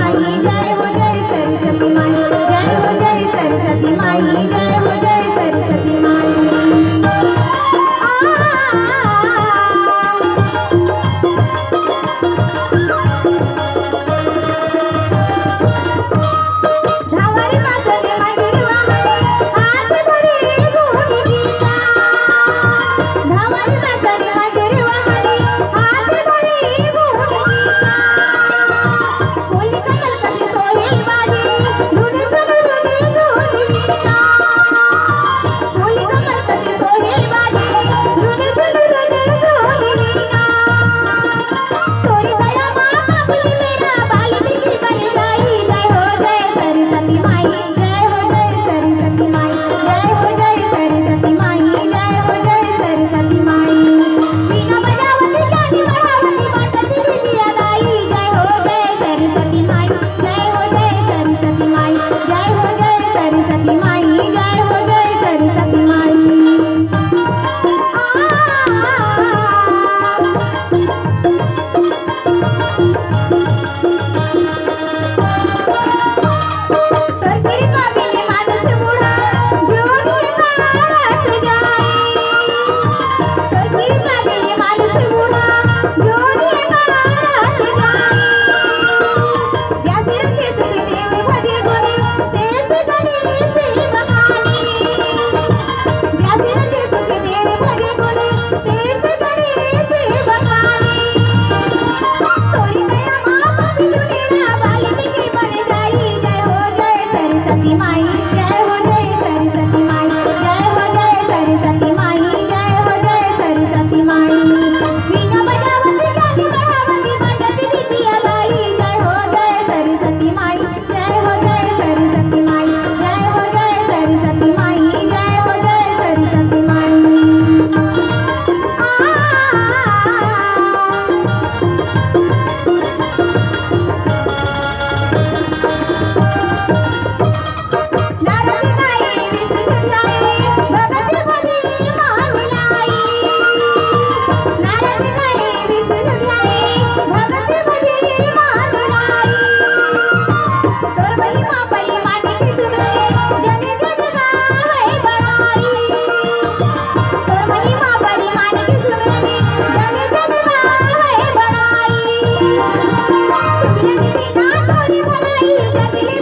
माई जय हो जय सरस्वती माई जय हो जय सरस्वती माई जय हो जय सरस्वती माई धावारी पासने मंदिर वाहने हात धरी भूमिका धावारी पासने मंदिर वाहने हात धरी भूमिका फूल कमल कधी सोहे वाजे रुनी झुलुका फूल कमल कधी सोहे वाजे रुनी झुलुका तोरी दया माँ बोली मेरा वाल्मीकि बन जाई जय हो जय सरस्वती माई जय हो जय सरस्वती माई जय हो जय सरस्वती माई जय हो जय सरस्वती माई वीणा बजावती ज्ञानी बढ़ावती बाटती विद्या लाई जय हो जय सरस्वती माई जय हो जय सरस्वती माई जय हो जय सरस्वती माई जय हो जय सरस्वती माई सरकारी काबिले माणूस बुढा घेऊन काळात जाई सरकारी काबिले माणूस बुढा घेऊन काळात जाई व्यासी रंगे सुखी देव भजे गुणी शेष गणी सेवकानी व्यासी रंगे सुखी देव भजे गुणी शेष गणी सेवकानी तोरी दया माँ बिलुलेरा वाल्मीकि बन जाई जय हो जय सरस्वती माई जय हो जय सरस्वती माई जय हो जय सरस्वती माई जय हो जय सरस्वती माई वीणा बजावती ज्ञानी बढ़ावती बाटती विद्या लाई जय हो जय सरस्वती माई जय हो जय सरस्वती माई जय हो जय सरस्वती माई जय हो जय सरस्वती माई नारद गाये विष्णु ध्याये भगत भजे मान लाई नारद गाये विष्णु ध्याये भगत भजे मान लाई तोर महिमा परिमाणिक सुनले जन जन गावे बड़ाई तोर महिमा परिमाणिक सुनले जन जन गावे बड़ाई सुमिरन बिना तोरी भलाई जगले